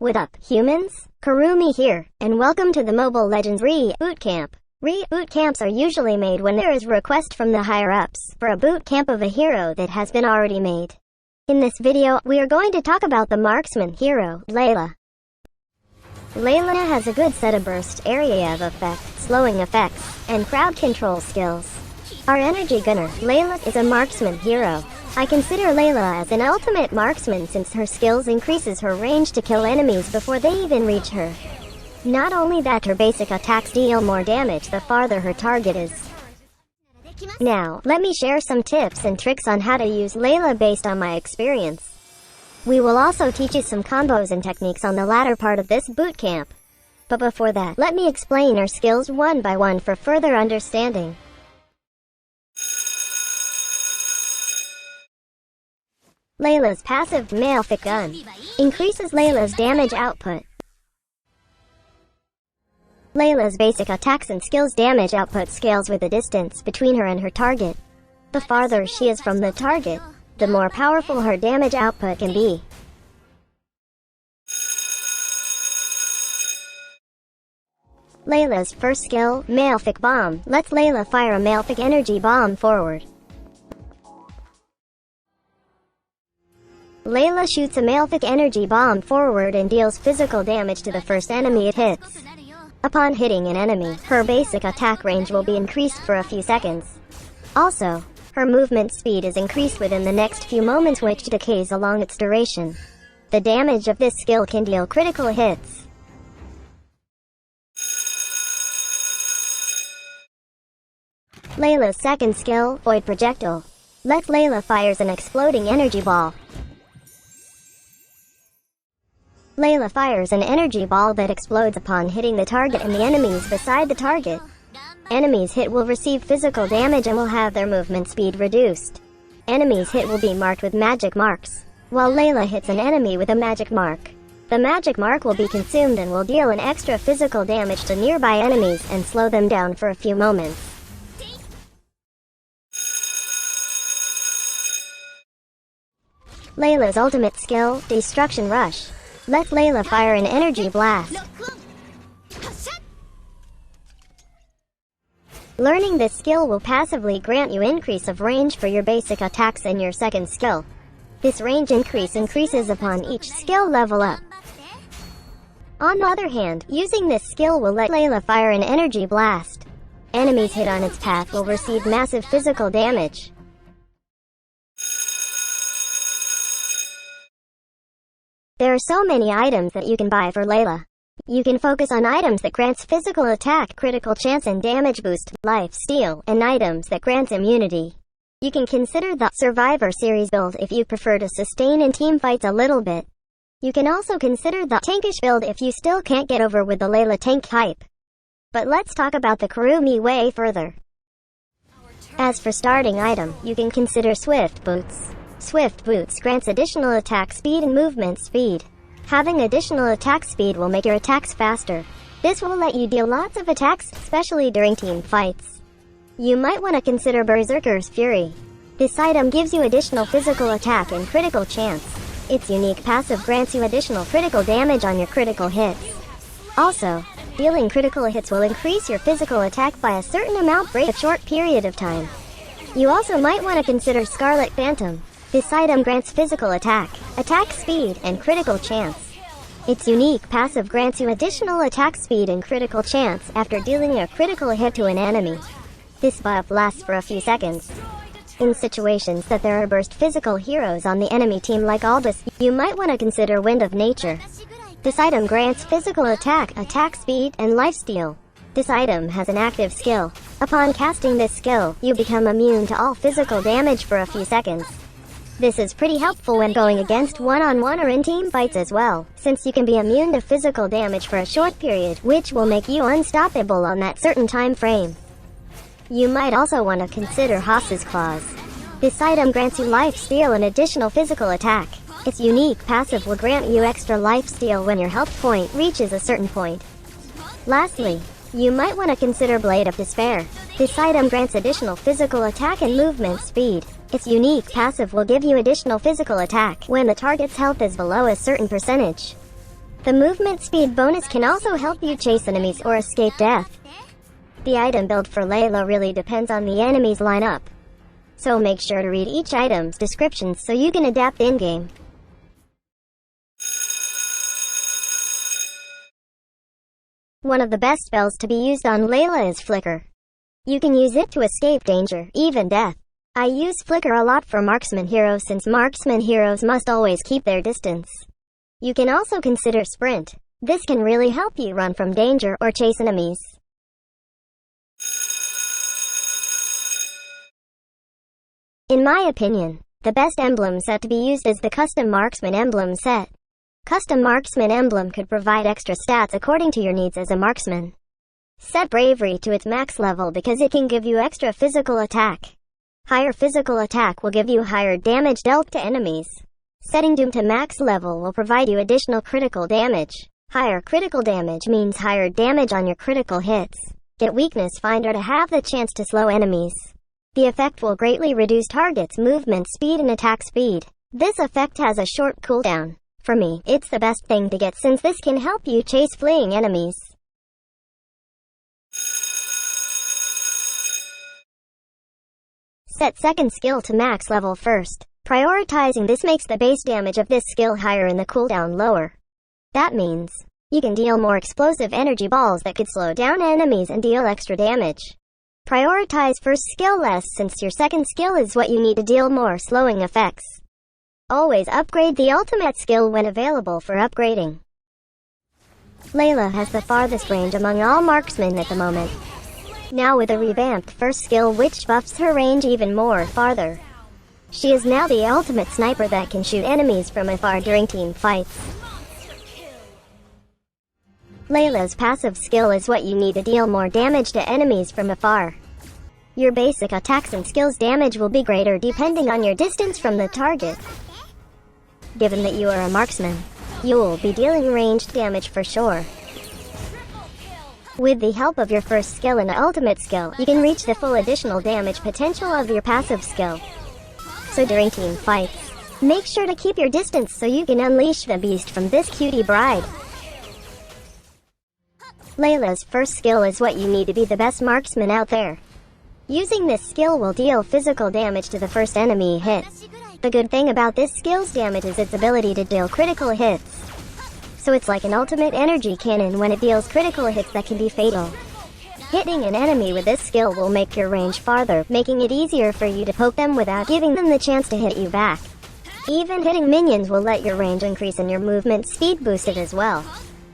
What up, humans? Kurumi here, and welcome to the Mobile Legends Reboot Camp. Reboot camps are usually made when there is a request from the higher-ups for a boot camp of a hero that has been already made. In this video, we are going to talk about the marksman hero, Layla. Layla has a good set of burst area of effect, slowing effects, and crowd control skills. Our energy gunner, Layla, is a marksman hero. I consider Layla as an ultimate marksman since her skills increases her range to kill enemies before they even reach her. Not only that, her basic attacks deal more damage the farther her target is. Now, let me share some tips and tricks on how to use Layla based on my experience. We will also teach you some combos and techniques on the latter part of this boot camp. But before that, let me explain her skills one by one for further understanding. Layla's passive Malefic gun increases Layla's damage output. Layla's basic attacks and skills damage output scales with the distance between her and her target. The farther she is from the target, the more powerful her damage output can be. Layla's first skill, Malefic Bomb, lets Layla fire a Malefic energy bomb forward. Layla shoots a Malefic energy bomb forward and deals physical damage to the first enemy it hits. Upon hitting an enemy, her basic attack range will be increased for a few seconds. Also, her movement speed is increased within the next few moments, which decays along its duration. The damage of this skill can deal critical hits. Layla's second skill, Void Projectile, lets Layla fires an exploding energy ball. Layla fires an energy ball that explodes upon hitting the target and the enemies beside the target. Enemies hit will receive physical damage and will have their movement speed reduced. Enemies hit will be marked with magic marks, while Layla hits an enemy with a magic mark. The magic mark will be consumed and will deal an extra physical damage to nearby enemies and slow them down for a few moments. Layla's ultimate skill, Destruction Rush, lets Layla fire an energy blast. Learning this skill will passively grant you increase of range for your basic attacks and your second skill. This range increase increases upon each skill level up. On the other hand, using this skill will let Layla fire an energy blast. Enemies hit on its path will receive massive physical damage. There are so many items that you can buy for Layla. You can focus on items that grants physical attack, critical chance and damage boost, life steal, and items that grants immunity. You can consider the Survivor series build if you prefer to sustain in team fights a little bit. You can also consider the tankish build if you still can't get over with the Layla tank type. But let's talk about the Kurumi way further. As for starting item, you can consider Swift Boots. Swift Boots grants additional attack speed and movement speed. Having additional attack speed will make your attacks faster. This will let you deal lots of attacks, especially during team fights. You might want to consider Berserker's Fury. This item gives you additional physical attack and critical chance. Its unique passive grants you additional critical damage on your critical hits. Also, dealing critical hits will increase your physical attack by a certain amount for a short period of time. You also might want to consider Scarlet Phantom. This item grants physical attack, attack speed, and critical chance. Its unique passive grants you additional attack speed and critical chance after dealing a critical hit to an enemy. This buff lasts for a few seconds. In situations that there are burst physical heroes on the enemy team like Albus, you might want to consider Wind of Nature. This item grants physical attack, attack speed, and lifesteal. This item has an active skill. Upon casting this skill, you become immune to all physical damage for a few seconds. This is pretty helpful when going against one-on-one or in team fights as well, since you can be immune to physical damage for a short period, which will make you unstoppable on that certain time frame. You might also want to consider Haas's Claws. This item grants you life steal and additional physical attack. Its unique passive will grant you extra life steal when your health point reaches a certain point. Lastly, you might want to consider Blade of Despair. This item grants additional physical attack and movement speed. Its unique passive will give you additional physical attack when the target's health is below a certain percentage. The movement speed bonus can also help you chase enemies or escape death. The item build for Layla really depends on the enemy's lineup, so make sure to read each item's descriptions so you can adapt in-game. One of the best spells to be used on Layla is Flicker. You can use it to escape danger, even death. I use Flicker a lot for marksman heroes since marksman heroes must always keep their distance. You can also consider Sprint. This can really help you run from danger or chase enemies. In my opinion, the best emblem set to be used is the Custom Marksman Emblem set. Custom Marksman Emblem could provide extra stats according to your needs as a marksman. Set Bravery to its max level because it can give you extra physical attack. Higher physical attack will give you higher damage dealt to enemies. Setting Doom to max level will provide you additional critical damage. Higher critical damage means higher damage on your critical hits. Get Weakness Finder to have the chance to slow enemies. The effect will greatly reduce targets' movement speed and attack speed. This effect has a short cooldown. For me, it's the best thing to get since this can help you chase fleeing enemies. Set second skill to max level first. Prioritizing this makes the base damage of this skill higher and the cooldown lower. That means you can deal more explosive energy balls that could slow down enemies and deal extra damage. Prioritize first skill less since your second skill is what you need to deal more slowing effects. Always upgrade the ultimate skill when available for upgrading. Layla has the farthest range among all marksmen at the moment. Now with a revamped first skill which buffs her range even more farther. She is now the ultimate sniper that can shoot enemies from afar during team fights. Layla's passive skill is what you need to deal more damage to enemies from afar. Your basic attacks and skills damage will be greater depending on your distance from the target. Given that you are a marksman, you will be dealing ranged damage for sure. With the help of your first skill and ultimate skill, you can reach the full additional damage potential of your passive skill. So during team fights, make sure to keep your distance so you can unleash the beast from this cutie bride. Layla's first skill is what you need to be the best marksman out there. Using this skill will deal physical damage to the first enemy hit. The good thing about this skill's damage is its ability to deal critical hits. So it's like an ultimate energy cannon when it deals critical hits that can be fatal. Hitting an enemy with this skill will make your range farther, making it easier for you to poke them without giving them the chance to hit you back. Even hitting minions will let your range increase and your movement speed boosted as well.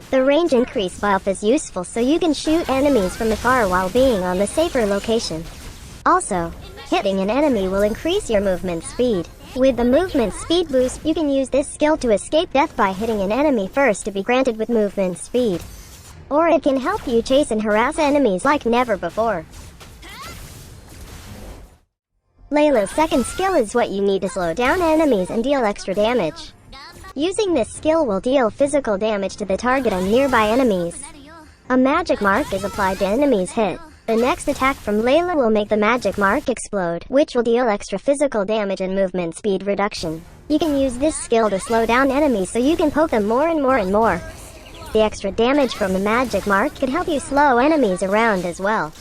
The range increase buff is useful so you can shoot enemies from afar while being on the safer location. Also, hitting an enemy will increase your movement speed. With the movement speed boost, you can use this skill to escape death by hitting an enemy first to be granted with movement speed. Or it can help you chase and harass enemies like never before. Layla's second skill is what you need to slow down enemies and deal extra damage. Using this skill will deal physical damage to the target and nearby enemies. A magic mark is applied to enemies hit. The next attack from Layla will make the magic mark explode, which will deal extra physical damage and movement speed reduction. You can use this skill to slow down enemies so you can poke them more and more and more. The extra damage from the magic mark could help you slow enemies around as well.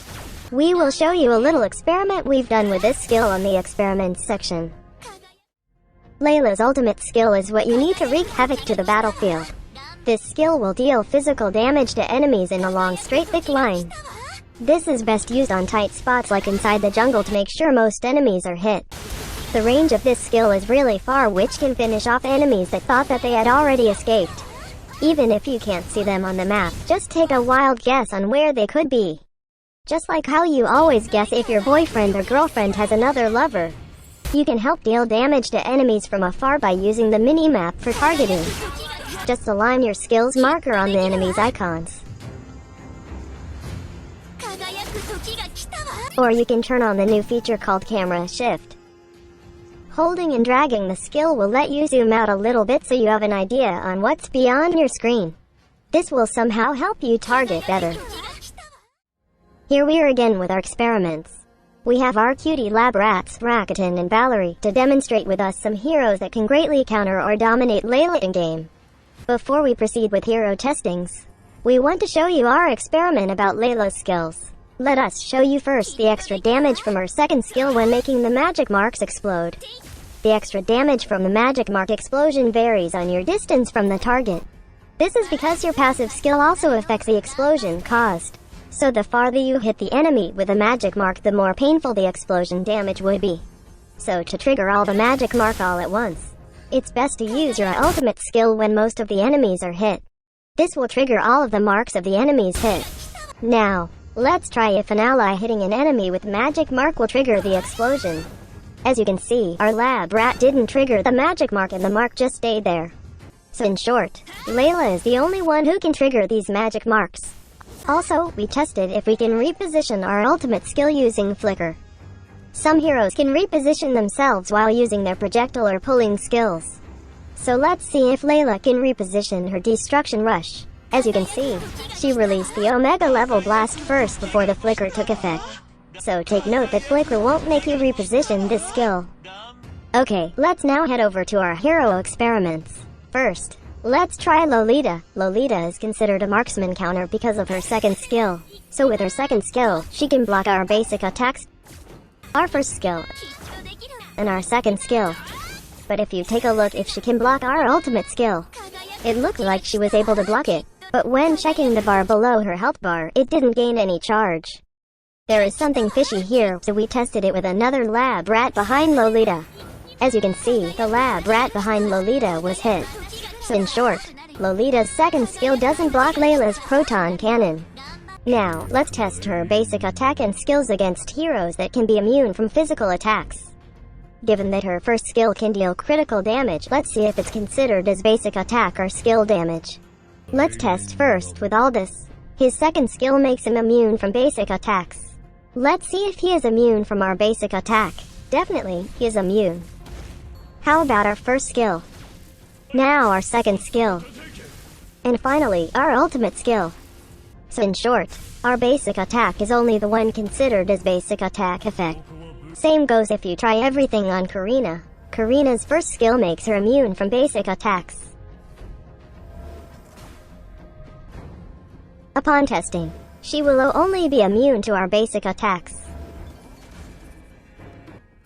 We will show you a little experiment we've done with this skill on the experiments section. Layla's ultimate skill is what you need to wreak havoc to the battlefield. This skill will deal physical damage to enemies in a long straight thick line. This is best used on tight spots like inside the jungle to make sure most enemies are hit. The range of this skill is really far, which can finish off enemies that thought that they had already escaped. Even if you can't see them on the map, just take a wild guess on where they could be. Just like how you always guess if your boyfriend or girlfriend has another lover. You can help deal damage to enemies from afar by using the mini-map for targeting. Just align your skill's marker on the enemy's icons. Or you can turn on the new feature called Camera Shift. Holding and dragging the skill will let you zoom out a little bit so you have an idea on what's beyond your screen. This will somehow help you target better. Here we are again with our experiments. We have our cutie lab rats, Rakuten and Valerie, to demonstrate with us some heroes that can greatly counter or dominate Layla in-game. Before we proceed with hero testings, we want to show you our experiment about Layla's skills. Let us show you first the extra damage from her second skill when making the magic marks explode. The extra damage from the magic mark explosion varies on your distance from the target. This is because your passive skill also affects the explosion caused. So the farther you hit the enemy with a magic mark, the more painful the explosion damage would be. So to trigger all the magic mark all at once, it's best to use your ultimate skill when most of the enemies are hit. This will trigger all of the marks of the enemy's hit. Now, let's try if an ally hitting an enemy with magic mark will trigger the explosion. As you can see, our lab rat didn't trigger the magic mark and the mark just stayed there. So in short, Layla is the only one who can trigger these magic marks. Also, we tested if we can reposition our ultimate skill using flicker. Some heroes can reposition themselves while using their projectile or pulling skills. So let's see if Layla can reposition her destruction rush. As you can see, she released the Omega level blast first before the flicker took effect. So take note that flicker won't make you reposition this skill. Okay, let's now head over to our hero experiments. First, let's try Lolita. Lolita is considered a marksman counter because of her second skill. So with her second skill, she can block our basic attacks, our first skill, and our second skill. But if you take a look if she can block our ultimate skill, it looked like she was able to block it. But when checking the bar below her health bar, it didn't gain any charge. There is something fishy here, so we tested it with another lab rat behind Lolita. As you can see, the lab rat behind Lolita was hit. So in short, Lolita's second skill doesn't block Layla's proton cannon. Now, let's test her basic attack and skills against heroes that can be immune from physical attacks. Given that her first skill can deal critical damage, let's see if it's considered as basic attack or skill damage. Let's test first with Aldous. His second skill makes him immune from basic attacks. Let's see if he is immune from our basic attack. Definitely, he is immune. How about our first skill? Now our second skill. And finally, our ultimate skill. So in short, our basic attack is only the one considered as basic attack effect. Same goes if you try everything on Karina. Karina's first skill makes her immune from basic attacks. Upon testing, she will only be immune to our basic attacks.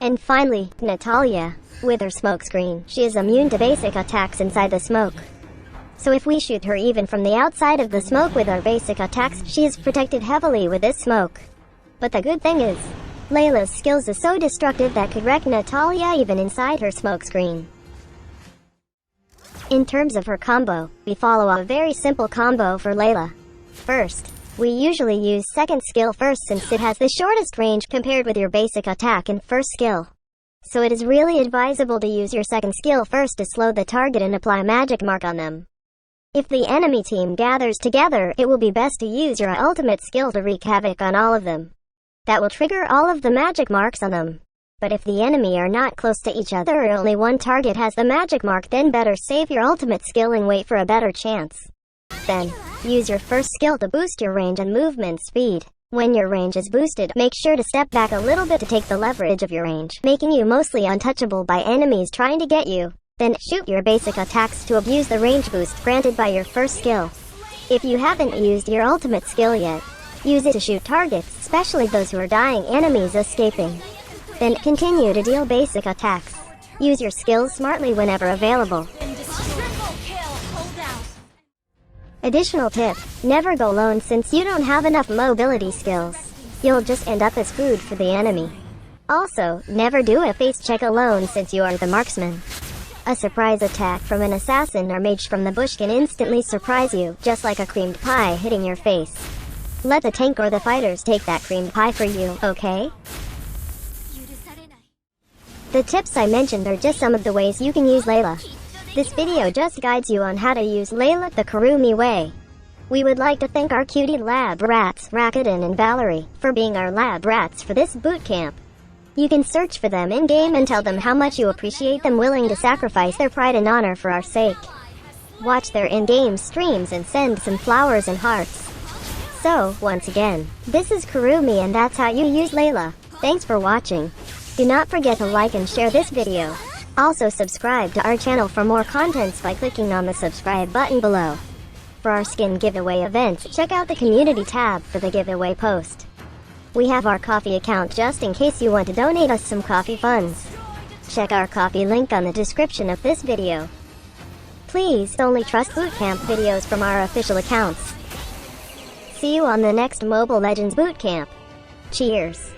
And finally, Natalia. With her smoke screen, she is immune to basic attacks inside the smoke. So if we shoot her even from the outside of the smoke with our basic attacks, she is protected heavily with this smoke. But the good thing is, Layla's skills are so destructive that could wreck Natalia even inside her smoke screen. In terms of her combo, we follow a very simple combo for Layla. First, we usually use second skill first since it has the shortest range compared with your basic attack and first skill. So it is really advisable to use your second skill first to slow the target and apply magic mark on them. If the enemy team gathers together, it will be best to use your ultimate skill to wreak havoc on all of them. That will trigger all of the magic marks on them. But if the enemy are not close to each other or only one target has the magic mark, then better save your ultimate skill and wait for a better chance. Then, use your first skill to boost your range and movement speed. When your range is boosted, make sure to step back a little bit to take the leverage of your range, making you mostly untouchable by enemies trying to get you. Then, shoot your basic attacks to abuse the range boost granted by your first skill. If you haven't used your ultimate skill yet, use it to shoot targets, especially those who are dying enemies escaping. Then, continue to deal basic attacks. Use your skills smartly whenever available. Additional tip, never go alone since you don't have enough mobility skills. You'll just end up as food for the enemy. Also, never do a face check alone since you are the marksman. A surprise attack from an assassin or mage from the bush can instantly surprise you, just like a creamed pie hitting your face. Let the tank or the fighters take that creamed pie for you, okay? The tips I mentioned are just some of the ways you can use Layla. This video just guides you on how to use Layla the Kurumi way. We would like to thank our cutie lab rats, Rakuten and Valerie, for being our lab rats for this boot camp. You can search for them in-game and tell them how much you appreciate them willing to sacrifice their pride and honor for our sake. Watch their in-game streams and send some flowers and hearts. So, once again, this is Kurumi and that's how you use Layla. Thanks for watching. Do not forget to like and share this video. Also subscribe to our channel for more contents by clicking on the subscribe button below. For our skin giveaway events, check out the community tab for the giveaway post. We have our Ko-fi account just in case you want to donate us some Ko-fi funds. Check our Ko-fi link on the description of this video. Please only trust bootcamp videos from our official accounts. See you on the next Mobile Legends Bootcamp. Cheers!